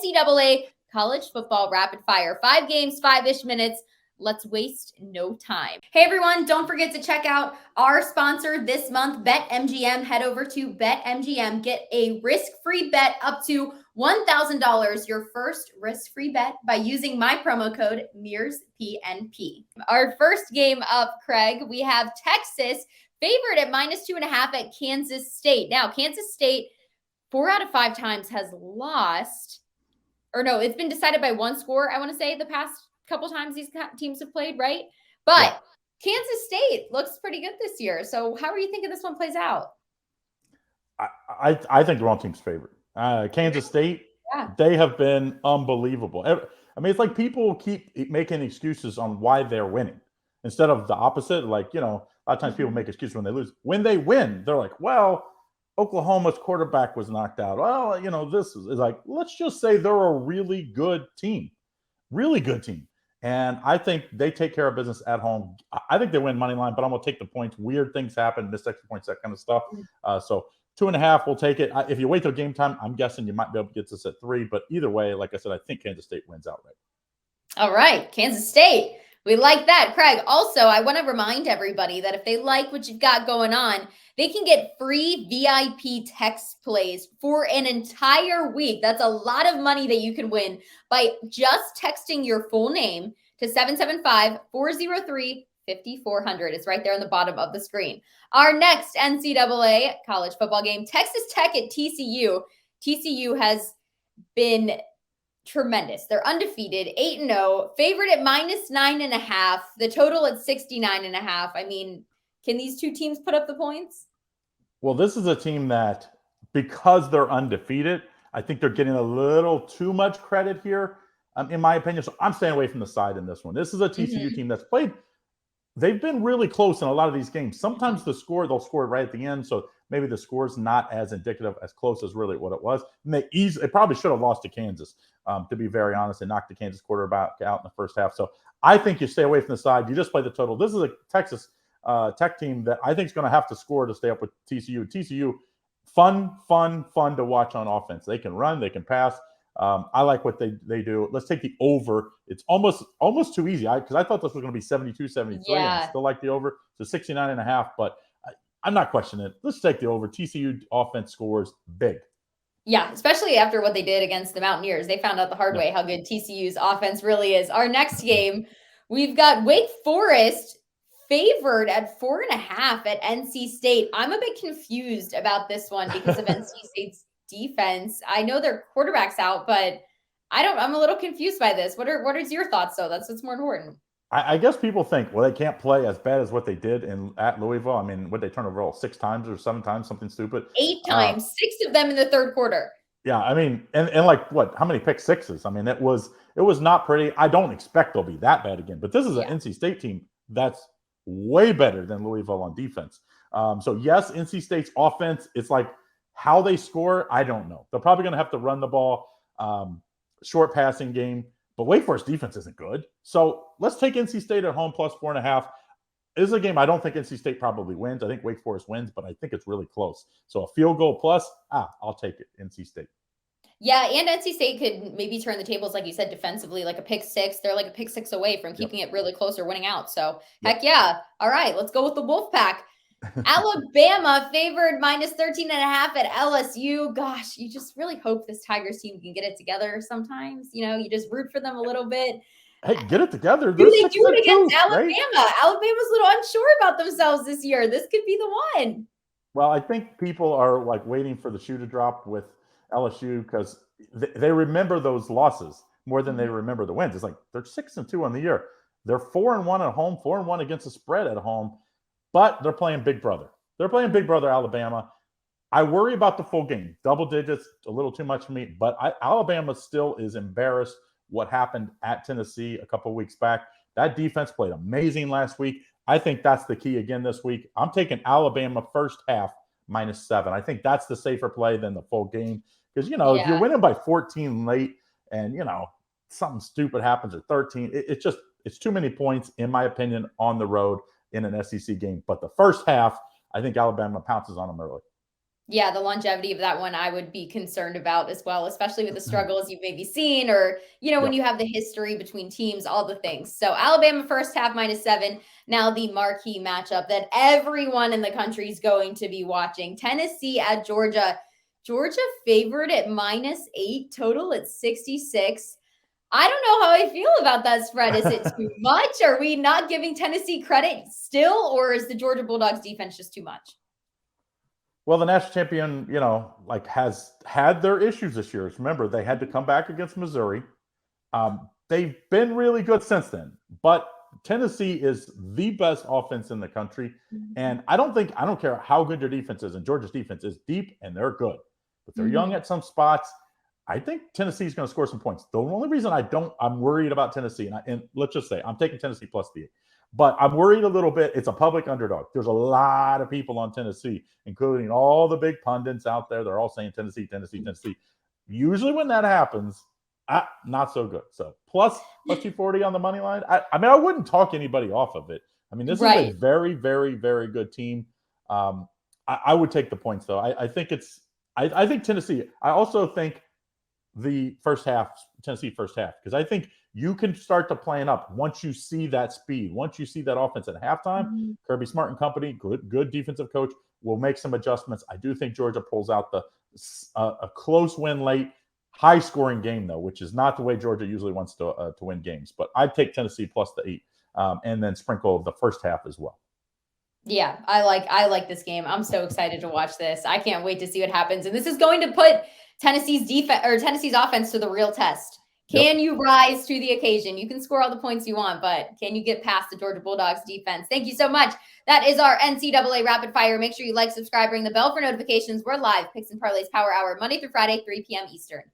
NCAA College Football Rapid Fire. 5 games, 5-ish minutes. Let's waste no time. Hey everyone, don't forget to check out our sponsor this month, BetMGM. Head over to BetMGM. Get a risk-free bet up to $1,000. Your first risk-free bet by using my promo code MearsPNP. Our first game up, Craig, we have Texas favored at -2.5 at Kansas State. Now, Kansas State 4 out of 5 times has lost, or no, it's been decided by one score, I want to say, the past couple times these teams have played, right? But Kansas State looks pretty good this year. So how are you thinking this one plays out? I think the wrong team's favorite. Kansas State, they have been unbelievable. I mean, it's like people keep making excuses on why they're winning instead of the opposite. Like, a lot of times people make excuses when they lose. When they win, they're like, well, Oklahoma's quarterback was knocked out. Well, this is like, let's just say they're a really good team. Really good team. And I think they take care of business at home. I think they win money line, but I'm going to take the points. Weird things happen, missed extra points, that kind of stuff. So 2.5, we'll take it. If you wait till game time, I'm guessing you might be able to get this at 3. But either way, like I said, I think Kansas State wins outright. All right, Kansas State. We like that. Craig, also, I want to remind everybody that if they like what you've got going on, they can get free VIP text plays for an entire week. That's a lot of money that you can win by just texting your full name to 775-403-5400. It's right there on the bottom of the screen. Our next NCAA college football game, Texas Tech at TCU. TCU has been tremendous. They're undefeated, 8-0, favored at -9.5, the total at 69.5. I mean, can these two teams put up the points? Well, this is a team that, because they're undefeated, I think they're getting a little too much credit here, in my opinion. So I'm staying away from the side in this one. This is a TCU team that's played. They've been really close in a lot of these games. Sometimes they'll score right at the end. So maybe the score's not as indicative, as close as really what it was. And they probably should have lost to Kansas, to be very honest, and knocked the Kansas quarterback out in the first half. So I think you stay away from the side. You just play the total. This is a Texas Tech team that I think is going to have to score to stay up with TCU. TCU, fun to watch on offense. They can run, they can pass. I like what they do. Let's take the over. It's almost too easy because I thought this was going to be 72-73. Yeah. I still like the over. So 69.5, but I'm not questioning it. Let's take the over. TCU offense scores big. Yeah, especially after what they did against the Mountaineers. They found out the hard way how good TCU's offense really is. Our next game, we've got Wake Forest favored at 4.5 at NC State. I'm a bit confused about this one because of NC State's defense. I know their quarterback's out, but I'm a little confused by this. What is your thoughts though? That's what's more important. I guess people think, well, they can't play as bad as what they did at Louisville. I mean, would they turn over 6 times or 7 times, something stupid? 8 times, 6 of them in the third quarter. Yeah, I mean, and like what? How many pick sixes? I mean, it was not pretty. I don't expect they'll be that bad again. But this is an NC State team that's way better than Louisville on defense. So yes, NC State's offense, it's like how they score, I don't know. They're probably going to have to run the ball, short passing game. But Wake Forest defense isn't good. So let's take NC State at home plus 4.5. This is a game I don't think NC State probably wins. I think Wake Forest wins, but I think it's really close. So a field goal plus, I'll take it, NC State. Yeah, and NC State could maybe turn the tables, like you said, defensively, like a pick 6. They're like a pick 6 away from keeping it really close or winning out. So heck yeah. All right, let's go with the Wolfpack. Alabama favored -13.5 at LSU. Gosh, you just really hope this Tigers team can get it together sometimes. You just root for them a little bit. Hey, get it together. Do they do it against Alabama? Right? Alabama's a little unsure about themselves this year. This could be the one. Well, I think people are like waiting for the shoe to drop with LSU because they remember those losses more than they remember the wins. It's like they're 6-2 on the year. They're 4-1 at home, 4-1 against the spread at home. But they're playing Big Brother. They're playing Big Brother Alabama. I worry about the full game. Double digits, a little too much for me. But Alabama still is embarrassed what happened at Tennessee a couple of weeks back. That defense played amazing last week. I think that's the key again this week. I'm taking Alabama first half -7. I think that's the safer play than the full game. Because, if you're winning by 14 late and, something stupid happens at 13, it's too many points, in my opinion, on the road in an SEC game. But the first half, I think Alabama pounces on them early. Yeah, the longevity of that one I would be concerned about as well, especially with the struggles you've maybe seen, or, when Yep. you have the history between teams, all the things. So Alabama first half -7. Now the marquee matchup that everyone in the country is going to be watching. Tennessee at Georgia. Georgia favored at -8, total at 66. I don't know how I feel about that spread. Is it too much? Are we not giving Tennessee credit still, or is the Georgia Bulldogs defense just too much? Well, the national champion, has had their issues this year. Remember, they had to come back against Missouri. They've been really good since then, but Tennessee is the best offense in the country. And I don't care how good your defense is, and Georgia's defense is deep and they're good, but they're young at some spots. I think Tennessee's going to score some points. The only reason I'm worried about Tennessee, and let's just say I'm taking Tennessee plus the 8, but I'm worried a little bit. It's a public underdog. There's a lot of people on Tennessee, including all the big pundits out there. They're all saying Tennessee, Tennessee, Tennessee. Usually when that happens, not so good. So plus 240 on the money line. I wouldn't talk anybody off of it. This is a very, very, very good team. I would take the points though. I think Tennessee. I also think the Tennessee first half, because I think you can start to plan up once you see that speed, once you see that offense at halftime. Kirby Smart and company, good defensive coach, will make some adjustments. I do think Georgia pulls out a close win late. High scoring game though, which is not the way Georgia usually wants to win games. But I'd take Tennessee plus the 8, and then sprinkle the first half as well. Yeah, I like this game. I'm so excited to watch this. I can't wait to see what happens. And this is going to put Tennessee's offense to the real test. Can you rise to the occasion? You can score all the points you want, but can you get past the Georgia Bulldogs defense? Thank you so much. That is our NCAA Rapid Fire. Make sure you like, subscribe, ring the bell for notifications. We're live, Picks and Parlays Power Hour, Monday through Friday, 3 p.m. Eastern.